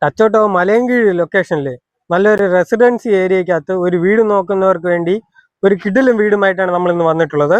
തച്ചോട്ടം മലയൻകീഴ് ലൊക്കേഷനിൽ നല്ലൊരു റെസിഡൻസി ഏരിയക്കകത്ത് ഒരു വീട് നോക്കുന്നവർക്ക് വേണ്ടി ഒരു കിടിലൻ വീടുമായിട്ടാണ് നമ്മൾ ഇന്ന് വന്നിട്ടുള്ളത്.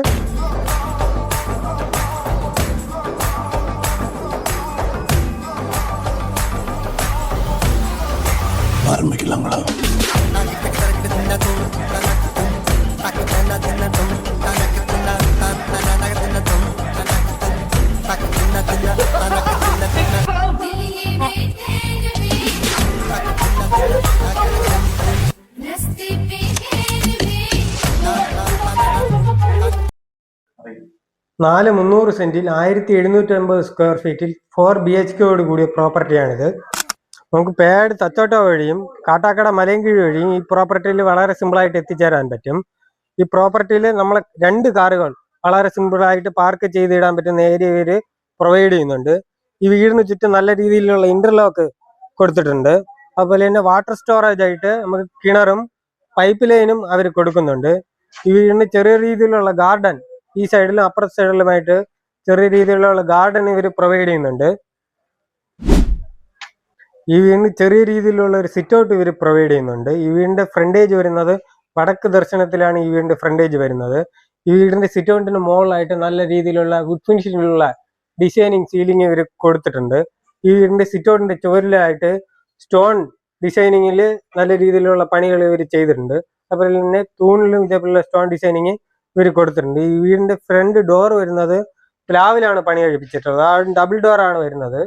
നാല് 300 സെന്റിൽ 1750 സ്ക്വയർ ഫീറ്റിൽ 4 BHK കൂടിയ പ്രോപ്പർട്ടിയാണിത്. നമുക്ക് പേട് തച്ചോട്ട വഴിയും കാട്ടാക്കട മലയൻകീഴ് വഴിയും ഈ പ്രോപ്പർട്ടിയിൽ വളരെ സിമ്പിളായിട്ട് എത്തിച്ചേരാൻ പറ്റും. ഈ പ്രോപ്പർട്ടിയിൽ നമ്മൾ 2 കാറുകൾ വളരെ സിമ്പിളായിട്ട് പാർക്ക് ചെയ്തിടാൻ പറ്റുന്ന ഏരിയ ഇവര് പ്രൊവൈഡ് ചെയ്യുന്നുണ്ട്. ഈ വീടിന് ചുറ്റും നല്ല രീതിയിലുള്ള ഇന്റർലോക്ക് കൊടുത്തിട്ടുണ്ട്. അതുപോലെ തന്നെ വാട്ടർ സ്റ്റോറേജ് ആയിട്ട് നമുക്ക് കിണറും പൈപ്പ് ലൈനും അവർ കൊടുക്കുന്നുണ്ട്. ഈ വീടിന് ചെറിയ രീതിയിലുള്ള ഗാർഡൻ ഈ സൈഡിലും അപ്പുറത്തെ സൈഡിലുമായിട്ട് ചെറിയ രീതിയിലുള്ള ഗാർഡൻ ഇവർ പ്രൊവൈഡ് ചെയ്യുന്നുണ്ട്. ഈ വീടിന് ചെറിയ രീതിയിലുള്ള ഒരു സിറ്റ് ഔട്ട് ഇവർ പ്രൊവൈഡ് ചെയ്യുന്നുണ്ട്. ഈ വീടിന്റെ ഫ്രണ്ടേജ് വരുന്നത് വടക്ക് ദർശനത്തിലാണ് ഈ വീടിന്റെ ഫ്രണ്ടേജ് വരുന്നത്. ഈ വീടിന്റെ സിറ്റ് ഔട്ടിന് മുകളിലായിട്ട് നല്ല രീതിയിലുള്ള വുഡ് ഫിനിഷിലുള്ള ഡിസൈനിങ് സീലിംഗ് ഇവർ കൊടുത്തിട്ടുണ്ട്. ഈ വീടിന്റെ സിറ്റ് ഔട്ടിന്റെ ചുവരിലായിട്ട് സ്റ്റോൺ ഡിസൈനിങ്ങിൽ നല്ല രീതിയിലുള്ള പണികൾ ഇവർ ചെയ്തിട്ടുണ്ട്. അതുപോലെ തന്നെ തൂണിലും ഇതേപോലുള്ള സ്റ്റോൺ ഡിസൈനിങ് ഇവർ കൊടുത്തിട്ടുണ്ട്. ഈ വീടിന്റെ ഫ്രണ്ട് ഡോർ വരുന്നത് പ്ലാവിലാണ് പണി കഴിപ്പിച്ചിട്ടുള്ളത്. ആ ഡബിൾ ഡോർ ആണ് വരുന്നത്.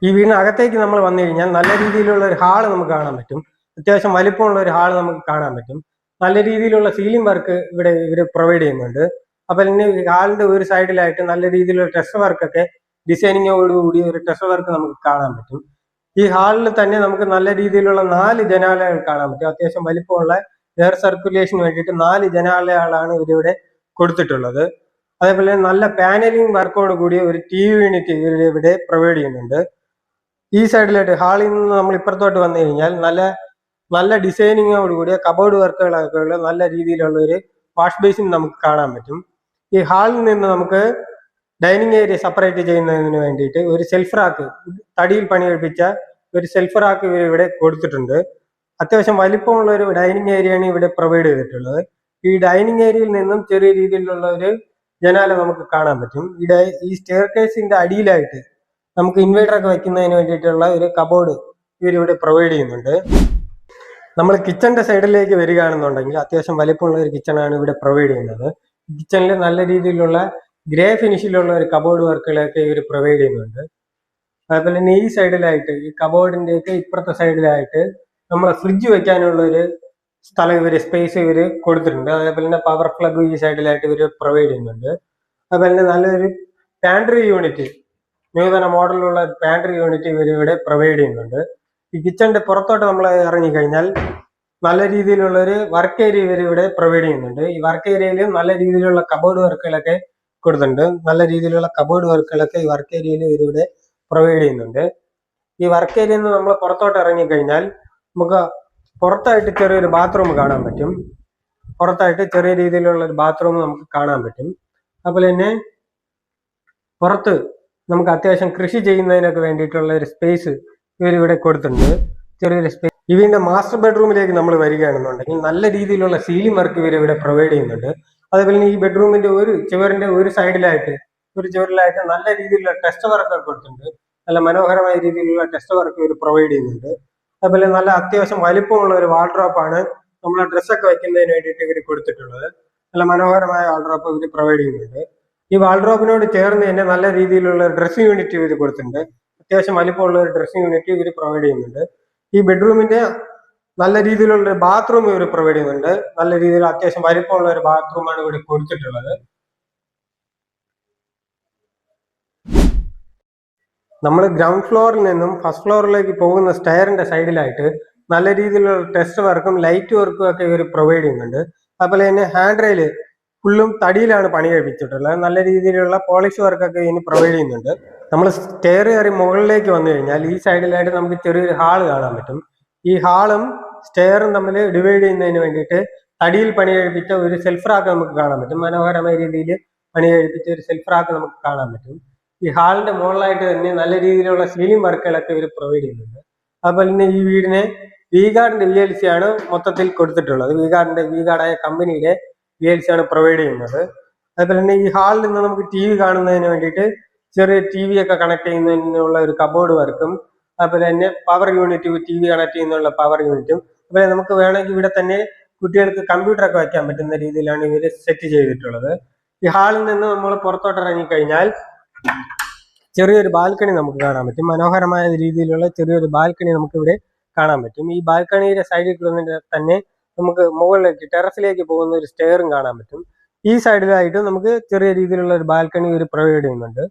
ഈ വീടിനകത്തേക്ക് നമ്മൾ വന്നു കഴിഞ്ഞാൽ നല്ല രീതിയിലുള്ള ഒരു ഹാള് നമുക്ക് കാണാൻ പറ്റും. അത്യാവശ്യം വലിപ്പമുള്ള ഒരു ഹാള് നമുക്ക് കാണാൻ പറ്റും. നല്ല രീതിയിലുള്ള സീലിംഗ് വർക്ക് ഇവിടെ ഇവർ പ്രൊവൈഡ് ചെയ്യുന്നുണ്ട്. അപ്പൊ തന്നെ ഹാളിന്റെ ഒരു സൈഡിലായിട്ട് നല്ല രീതിയിലുള്ള ടെസ്റ്റ് വർക്കൊക്കെ ഡിസൈനിങ്ങോടുകൂടി ഒരു ടെസ്റ്റ് വർക്ക് നമുക്ക് കാണാൻ പറ്റും. ഈ ഹാളിൽ തന്നെ നമുക്ക് നല്ല രീതിയിലുള്ള 4 ജനാലകൾ കാണാൻ പറ്റും. അത്യാവശ്യം വലിപ്പമുള്ള എയർ സർക്കുലേഷന് വേണ്ടിയിട്ട് 4 ജനാലകളാണ് ഇവരിവിടെ കൊടുത്തിട്ടുള്ളത്. അതേപോലെ നല്ല പാനലിംഗ് വർക്കോട് കൂടിയ ഒരു TV യൂണിറ്റ് ഇവിടെ പ്രൊവൈഡ് ചെയ്യുന്നുണ്ട്. ഈ സൈഡിലായിട്ട് ഹാളിൽ നിന്ന് നമ്മൾ ഇപ്പുറത്തോട്ട് വന്നു കഴിഞ്ഞാൽ നല്ല ഡിസൈനിങ്ങോട് കൂടിയ കബോർഡ് വർക്കുകളൊക്കെ ഉള്ള നല്ല രീതിയിലുള്ള ഒരു വാഷ് ബേസിൻ നമുക്ക് കാണാൻ പറ്റും. ഈ ഹാളിൽ നിന്ന് നമുക്ക് ഡൈനിങ് ഏരിയ സെപ്പറേറ്റ് ചെയ്യുന്നതിന് വേണ്ടിയിട്ട് ഒരു സെൽഫ് റാക്ക്, തടിയിൽ പണി കഴിപ്പിച്ച ഒരു സെൽഫ് റാക്ക് ഇവിടെ കൊടുത്തിട്ടുണ്ട്. അത്യാവശ്യം വലിപ്പമുള്ള ഒരു ഡൈനിങ് ഏരിയയാണ് ഇവിടെ പ്രൊവൈഡ് ചെയ്തിട്ടുള്ളത്. ഈ ഡൈനിങ് ഏരിയയിൽ നിന്നും ചെറിയ രീതിയിലുള്ള ഒരു ജനാല നമുക്ക് കാണാൻ പറ്റും. ഈ സ്റ്റെയർ കേസിന്റെ അടിയിലായിട്ട് നമുക്ക് ഇൻവെർട്ടർ ഒക്കെ വെക്കുന്നതിന് വേണ്ടിയിട്ടുള്ള ഒരു കബോർഡ് ഇവരിവിടെ പ്രൊവൈഡ് ചെയ്യുന്നുണ്ട്. നമ്മൾ കിച്ചന്റെ സൈഡിലേക്ക് വരികയാണെന്നുണ്ടെങ്കിൽ അത്യാവശ്യം വലിപ്പമുള്ള ഒരു കിച്ചണാണ് ഇവിടെ പ്രൊവൈഡ് ചെയ്യുന്നത്. കിച്ചണിൽ നല്ല രീതിയിലുള്ള ഗ്രേ ഫിനിഷിലുള്ള ഒരു കബോർഡ് വർക്കുകളൊക്കെ ഇവർ പ്രൊവൈഡ് ചെയ്യുന്നുണ്ട്. അതുപോലെ തന്നെ ഈ സൈഡിലായിട്ട് ഈ കബോർഡിന്റെ ഒക്കെ ഇപ്പുറത്തെ സൈഡിലായിട്ട് നമ്മളെ ഫ്രിഡ്ജ് വെക്കാനുള്ള ഒരു സ്ഥലം സ്പേസ് ഇവര് കൊടുത്തിട്ടുണ്ട്. അതേപോലെ തന്നെ പവർ പ്ലഗ് ഈ സൈഡിലായിട്ട് ഇവർ പ്രൊവൈഡ് ചെയ്യുന്നുണ്ട്. അതുപോലെ തന്നെ നല്ലൊരു പാൻട്രി യൂണിറ്റ്, നൂതന മോഡലിലുള്ള പാൻട്രി യൂണിറ്റ് ഇവിടെ പ്രൊവൈഡ് ചെയ്യുന്നുണ്ട്. ഈ കിച്ചണിന്റെ പുറത്തോട്ട് നമ്മൾ ഇറങ്ങിക്കഴിഞ്ഞാൽ നല്ല രീതിയിലുള്ള ഒരു വർക്ക് ഏരിയ ഇവിടെ പ്രൊവൈഡ് ചെയ്യുന്നുണ്ട്. ഈ വർക്ക് ഏരിയയിൽ നല്ല രീതിയിലുള്ള കബോർഡ് വർക്കുകളൊക്കെ കൊടുത്തിട്ടുണ്ട്. നല്ല രീതിയിലുള്ള കബോർഡ് വർക്കുകളൊക്കെ ഈ വർക്ക് ഏരിയയിൽ ഇവരിവിടെ പ്രൊവൈഡ് ചെയ്യുന്നുണ്ട്. ഈ വർക്ക് ഏരിയയിൽ നിന്ന് നമ്മൾ പുറത്തോട്ട് ഇറങ്ങിക്കഴിഞ്ഞാൽ നമുക്ക് പുറത്തായിട്ട് ചെറിയൊരു ബാത്റൂം കാണാൻ പറ്റും. പുറത്തായിട്ട് ചെറിയ രീതിയിലുള്ള ഒരു ബാത്റൂം നമുക്ക് കാണാൻ പറ്റും. അതുപോലെ തന്നെ പുറത്ത് നമുക്ക് അത്യാവശ്യം കൃഷി ചെയ്യുന്നതിനൊക്കെ വേണ്ടിയിട്ടുള്ള ഒരു സ്പേസ് ഇവരിവിടെ കൊടുത്തിട്ടുണ്ട്, ചെറിയൊരു സ്പേസ്. ഇവന്റെ മാസ്റ്റർ ബെഡ്റൂമിലേക്ക് നമ്മൾ വരികയാണെന്നുണ്ടെങ്കിൽ നല്ല രീതിയിലുള്ള സീലിംഗ് വർക്ക് ഇവരിവിടെ പ്രൊവൈഡ് ചെയ്യുന്നുണ്ട്. അതേപോലെ തന്നെ ഈ ബെഡ്റൂമിന്റെ ഒരു സൈഡിലായിട്ട് നല്ല രീതിയിലുള്ള ടെസ്റ്റ് വർക്ക് കൊടുത്തിട്ടുണ്ട്. നല്ല മനോഹരമായ രീതിയിലുള്ള ടെസ്റ്റ് വർക്ക് ഇവർ പ്രൊവൈഡ് ചെയ്യുന്നുണ്ട്. അതുപോലെ നല്ല അത്യാവശ്യം വലിപ്പമുള്ള ഒരു വാൾഡ്രോപ്പാണ് നമ്മളെ ഡ്രസ്സൊക്കെ വെക്കുന്നതിന് വേണ്ടിയിട്ട് ഇവർ കൊടുത്തിട്ടുള്ളത്. നല്ല മനോഹരമായ വാൾഡ്രോപ്പ് ഇവർ പ്രൊവൈഡ് ചെയ്യുന്നുണ്ട്. ഈ വാൾഡ്രോപ്പിനോട് ചേർന്ന് തന്നെ നല്ല രീതിയിലുള്ള ഡ്രസ്സിംഗ് യൂണിറ്റ് ഇവർ കൊടുത്തിട്ടുണ്ട്. അത്യാവശ്യം വലിപ്പമുള്ള ഒരു ഡ്രസ്സിംഗ് യൂണിറ്റ് ഇവർ പ്രൊവൈഡ് ചെയ്യുന്നുണ്ട്. ഈ ബെഡ്റൂമിന്റെ നല്ല രീതിയിലുള്ള ഒരു ബാത്റൂം ഇവർ പ്രൊവൈഡ് ചെയ്യുന്നുണ്ട്. നല്ല രീതിയിൽ അത്യാവശ്യം വലിപ്പമുള്ള ഒരു ബാത്റൂമാണ് ഇവിടെ കൊടുത്തിട്ടുള്ളത്. നമ്മൾ ഗ്രൗണ്ട് ഫ്ലോറിൽ നിന്നും ഫസ്റ്റ് ഫ്ലോറിലേക്ക് പോകുന്ന സ്റ്റെയറിന്റെ സൈഡിലായിട്ട് നല്ല രീതിയിലുള്ള ടെസ്റ്റ് വർക്കും ലൈറ്റ് വർക്കും ഒക്കെ ഇവർ പ്രൊവൈഡ് ചെയ്യുന്നുണ്ട്. അതുപോലെ തന്നെ ഹാൻഡ് റെയിൽ ഫുള്ളും തടിയിലാണ് പണി കഴിപ്പിച്ചിട്ടുള്ളത്. നല്ല രീതിയിലുള്ള പോളിഷ് വർക്കൊക്കെ ഇതിന് പ്രൊവൈഡ് ചെയ്യുന്നുണ്ട്. നമ്മൾ സ്റ്റെയർ കയറി മുകളിലേക്ക് വന്നു കഴിഞ്ഞാൽ ഈ സൈഡിലായിട്ട് നമുക്ക് ചെറിയൊരു ഹാള് കാണാൻ പറ്റും. ഈ ഹാളും സ്റ്റെയറും തമ്മിൽ ഡിവൈഡ് ചെയ്യുന്നതിന് വേണ്ടിയിട്ട് തടിയിൽ പണി കഴിപ്പിച്ച ഒരു സെൽഫ് റാക്ക് നമുക്ക് കാണാൻ പറ്റും. മനോഹരമായ രീതിയിൽ പണി കഴിപ്പിച്ച ഒരു സെൽഫ് റാക്ക് നമുക്ക് കാണാൻ പറ്റും. ഈ ഹാളിന്റെ മുകളിലായിട്ട് തന്നെ നല്ല രീതിയിലുള്ള സീലിംഗ് വർക്കുകളൊക്കെ ഇവർ പ്രൊവൈഡ് ചെയ്യുന്നുണ്ട്. അതുപോലെ തന്നെ ഈ വീടിന് വി-ഗാർഡിന്റെ VLC ആണ് മൊത്തത്തിൽ കൊടുത്തിട്ടുള്ളത്. വി-ഗാർഡായ കമ്പനിയുടെ VLC ആണ് പ്രൊവൈഡ് ചെയ്യുന്നത്. അതുപോലെ തന്നെ ഈ ഹാളിൽ നിന്ന് നമുക്ക് TV കാണുന്നതിന് വേണ്ടിയിട്ട് ചെറിയ TV ഒക്കെ കണക്ട് ചെയ്യുന്നതിനുള്ള ഒരു കബോർഡ് വർക്കും, അതുപോലെ തന്നെ പവർ യൂണിറ്റ്, TV കണക്ട് ചെയ്യുന്നതിനുള്ള പവർ യൂണിറ്റും, അതുപോലെ നമുക്ക് വേണമെങ്കിൽ ഇവിടെ തന്നെ കുട്ടികൾക്ക് കമ്പ്യൂട്ടർ ഒക്കെ വയ്ക്കാൻ പറ്റുന്ന രീതിയിലാണ് ഇവർ സെറ്റ് ചെയ്തിട്ടുള്ളത്. ഈ ഹാളിൽ നിന്ന് നമ്മൾ പുറത്തോട്ട് ഇറങ്ങിക്കഴിഞ്ഞാൽ ചെറിയൊരു ബാൽക്കണി നമുക്ക് കാണാൻ പറ്റും. മനോഹരമായ രീതിയിലുള്ള ചെറിയൊരു ബാൽക്കണി നമുക്ക് ഇവിടെ കാണാൻ പറ്റും. ഈ ബാൽക്കണിയുടെ സൈഡിൽ തന്നെ നമുക്ക് മുകളിലേക്ക് ടെറസിലേക്ക് പോകുന്ന ഒരു സ്റ്റെയറും കാണാൻ പറ്റും. ഈ സൈഡിലായിട്ട് നമുക്ക് ചെറിയ രീതിയിലുള്ള ഒരു ബാൽക്കണി ഇവർ പ്രൊവൈഡ് ചെയ്യുന്നുണ്ട്.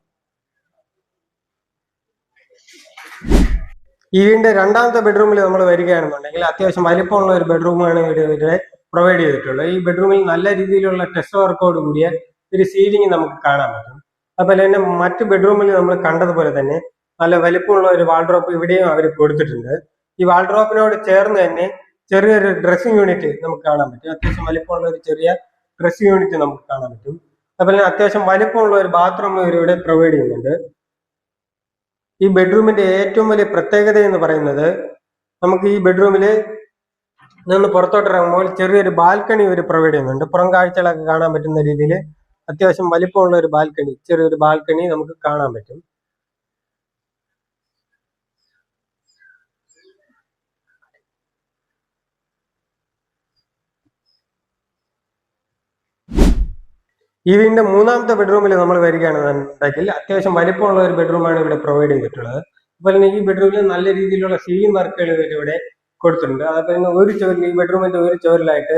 ഈ വീടിന്റെ രണ്ടാമത്തെ ബെഡ്റൂമിൽ നമ്മൾ വരികയാണെന്നുണ്ടെങ്കിൽ അത്യാവശ്യം വലിപ്പമുള്ള ഒരു ബെഡ്റൂമാണ് ഇവിടെ പ്രൊവൈഡ് ചെയ്തിട്ടുള്ളത്. ഈ ബെഡ്റൂമിൽ നല്ല രീതിയിലുള്ള ടെസ്റ്റ് വർക്കോട് കൂടിയ ഒരു സീലിംഗ് നമുക്ക് കാണാൻ പറ്റും. അതുപോലെ തന്നെ മറ്റു ബെഡ്റൂമിൽ നമ്മൾ കണ്ടതുപോലെ തന്നെ നല്ല വലിപ്പമുള്ള ഒരു വാൾഡ്രോപ്പ് ഇവിടെയും അവർ കൊടുത്തിട്ടുണ്ട്. ഈ വാൾഡ്രോപ്പിനോട് ചേർന്ന് തന്നെ ചെറിയൊരു ഡ്രസ്സിംഗ് യൂണിറ്റ് നമുക്ക് കാണാൻ പറ്റും. അത്യാവശ്യം വലിപ്പമുള്ള ഒരു ചെറിയ ഡ്രസ്സിംഗ് യൂണിറ്റ് നമുക്ക് കാണാൻ പറ്റും. അതുപോലെ തന്നെ അത്യാവശ്യം വലിപ്പമുള്ള ഒരു ബാത്റൂം ഇവരിവിടെ പ്രൊവൈഡ് ചെയ്യുന്നുണ്ട്. ഈ ബെഡ്റൂമിന്റെ ഏറ്റവും വലിയ പ്രത്യേകത എന്ന് പറയുന്നത് നമുക്ക് ഈ ബെഡ്റൂമിൽ നിന്ന് പുറത്തോട്ട് ഇറങ്ങുമ്പോൾ ചെറിയൊരു ബാൽക്കണി ഇവർ പ്രൊവൈഡ് ചെയ്യുന്നുണ്ട്. പുറം കാഴ്ചകളൊക്കെ കാണാൻ പറ്റുന്ന രീതിയിൽ അത്യാവശ്യം വലിപ്പമുള്ള ഒരു ബാൽക്കണി, ചെറിയൊരു ബാൽക്കണി നമുക്ക് കാണാൻ പറ്റും. ഈ വീടിന്റെ മൂന്നാമത്തെ ബെഡ്റൂമിൽ നമ്മൾ വരികയാണെന്നുണ്ടെങ്കിൽ അത്യാവശ്യം വലിപ്പമുള്ള ഒരു ബെഡ്റൂമാണ് ഇവിടെ പ്രൊവൈഡ് ചെയ്തിട്ടുള്ളത്. അതുപോലെ തന്നെ ഈ ബെഡ്റൂമിൽ നല്ല രീതിയിലുള്ള സീലിംഗ് വർക്കുകൾ ഇവിടെ കൊടുത്തിട്ടുണ്ട്. അതുപോലെ തന്നെ ഒരു ചുവരിൽ, ഈ ബെഡ്റൂമിന്റെ ഒരു ചുവരിലായിട്ട്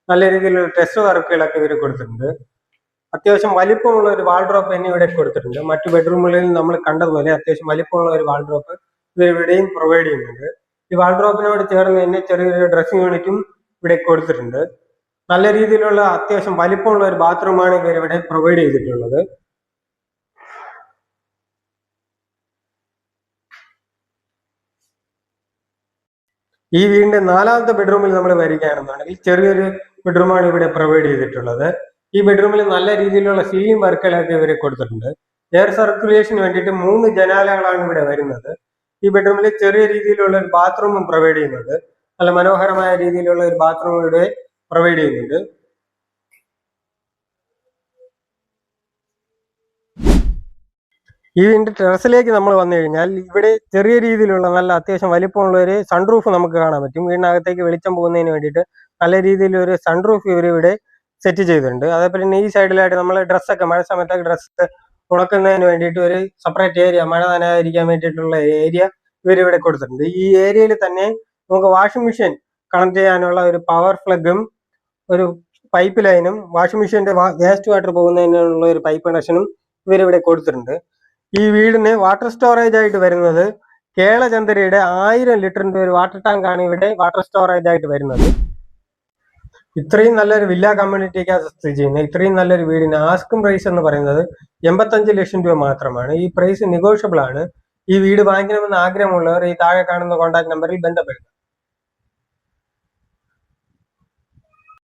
നല്ല രീതിയിലുള്ള ടെസ്റ്റ് വർക്കുകളൊക്കെ ഇവർ കൊടുത്തിട്ടുണ്ട്. അത്യാവശ്യം വലിപ്പമുള്ള ഒരു വാൾഡ്രോപ്പ് തന്നെ ഇവിടെ കൊടുത്തിട്ടുണ്ട്. മറ്റു ബെഡ്റൂമുകളിൽ നമ്മൾ കണ്ടതുപോലെ അത്യാവശ്യം വലിപ്പമുള്ള ഒരു വാൾഡ്രോപ്പ് ഇവിടെയും പ്രൊവൈഡ് ചെയ്യുന്നുണ്ട്. ഈ വാൾഡ്രോപ്പിനോട് ചേർന്ന് തന്നെ ചെറിയൊരു ഡ്രസ്സിംഗ് യൂണിറ്റും ഇവിടെ കൊടുത്തിട്ടുണ്ട്. നല്ല രീതിയിലുള്ള അത്യാവശ്യം വലിപ്പമുള്ള ഒരു ബാത്റൂമാണ് ഇവരിവിടെ പ്രൊവൈഡ് ചെയ്തിട്ടുള്ളത്. ഈ വീടിന്റെ നാലാമത്തെ ബെഡ്റൂമിൽ നമ്മൾ വരികയാണെന്നുണ്ടെങ്കിൽ ചെറിയൊരു ബെഡ്റൂമാണ് ഇവിടെ പ്രൊവൈഡ് ചെയ്തിട്ടുള്ളത്. ഈ ബെഡ്റൂമിൽ നല്ല രീതിയിലുള്ള സീലിംഗ് വർക്കുകളൊക്കെ ഇവരെ കൊടുത്തിട്ടുണ്ട്. എയർ സർക്കുലേഷന് വേണ്ടിയിട്ട് 3 ജനാലകളാണ് ഇവിടെ വരുന്നത്. ഈ ബെഡ്റൂമിൽ ചെറിയ രീതിയിലുള്ള ഒരു ബാത്റൂമും പ്രൊവൈഡ് ചെയ്യുന്നുണ്ട്. നല്ല മനോഹരമായ രീതിയിലുള്ള ഒരു ബാത്റൂം ഇവിടെ പ്രൊവൈഡ് ചെയ്യുന്നുണ്ട്. ഈ വീടിന്റെ ടെറസിലേക്ക് നമ്മൾ വന്നു കഴിഞ്ഞാൽ ഇവിടെ ചെറിയ രീതിയിലുള്ള നല്ല അത്യാവശ്യം വലിപ്പമുള്ള ഒരു സൺറൂഫ് നമുക്ക് കാണാൻ പറ്റും. വീടിനകത്തേക്ക് വെളിച്ചം പോകുന്നതിന് വേണ്ടിയിട്ട് നല്ല രീതിയിലൊരു സൺറൂഫ് ഇവരിവിടെ സെറ്റ് ചെയ്തിട്ടുണ്ട്. അതേപോലെ തന്നെ ഈ സൈഡിലായിട്ട് നമ്മൾ ഡ്രസ്സൊക്കെ, മഴ സമയത്തൊക്കെ ഡ്രസ്സ് ഉണക്കുന്നതിന് വേണ്ടിയിട്ട് ഒരു സെപ്പറേറ്റ് ഏരിയ, മഴ നനയാതിരിക്കാൻ വേണ്ടിയിട്ടുള്ള ഏരിയ ഇവരിവിടെ കൊടുത്തിട്ടുണ്ട്. ഈ ഏരിയയിൽ തന്നെ നമുക്ക് വാഷിംഗ് മെഷീൻ കണക്ട് ചെയ്യാനുള്ള ഒരു പവർ പ്ലഗും ഒരു പൈപ്പ് ലൈനും വാഷിംഗ് മെഷീന്റെ വേസ്റ്റ് വാട്ടർ പോകുന്നതിനുള്ള ഒരു പൈപ്പ് കണക്ഷനും ഇവരിവിടെ കൊടുത്തിട്ടുണ്ട്. ഈ വീടിന് വാട്ടർ സ്റ്റോറേജ് ആയിട്ട് വരുന്നത് കേളചന്ദ്രയുടെ 1000 ലിറ്ററിന്റെ ഒരു വാട്ടർ ടാങ്ക് ആണ് ഇവിടെ വാട്ടർ സ്റ്റോറേജ് ആയിട്ട് വരുന്നത്. ഇത്രയും നല്ലൊരു വില്ല കമ്മ്യൂണിറ്റിക്കാണ് സ്ഥിതി ചെയ്യുന്നത്. ഇത്രയും നല്ലൊരു വീടിന് ആസ്കിംഗ് പ്രൈസ് എന്ന് പറയുന്നത് 85 ലക്ഷം രൂപ മാത്രമാണ്. ഈ പ്രൈസ് നെഗോഷ്യബിൾ ആണ്. ഈ വീട് വാങ്ങിക്കണമെന്ന് ആഗ്രഹമുള്ളവർ ഈ താഴെ കാണുന്ന കോൺടാക്ട് നമ്പറിൽ ബന്ധപ്പെടുക.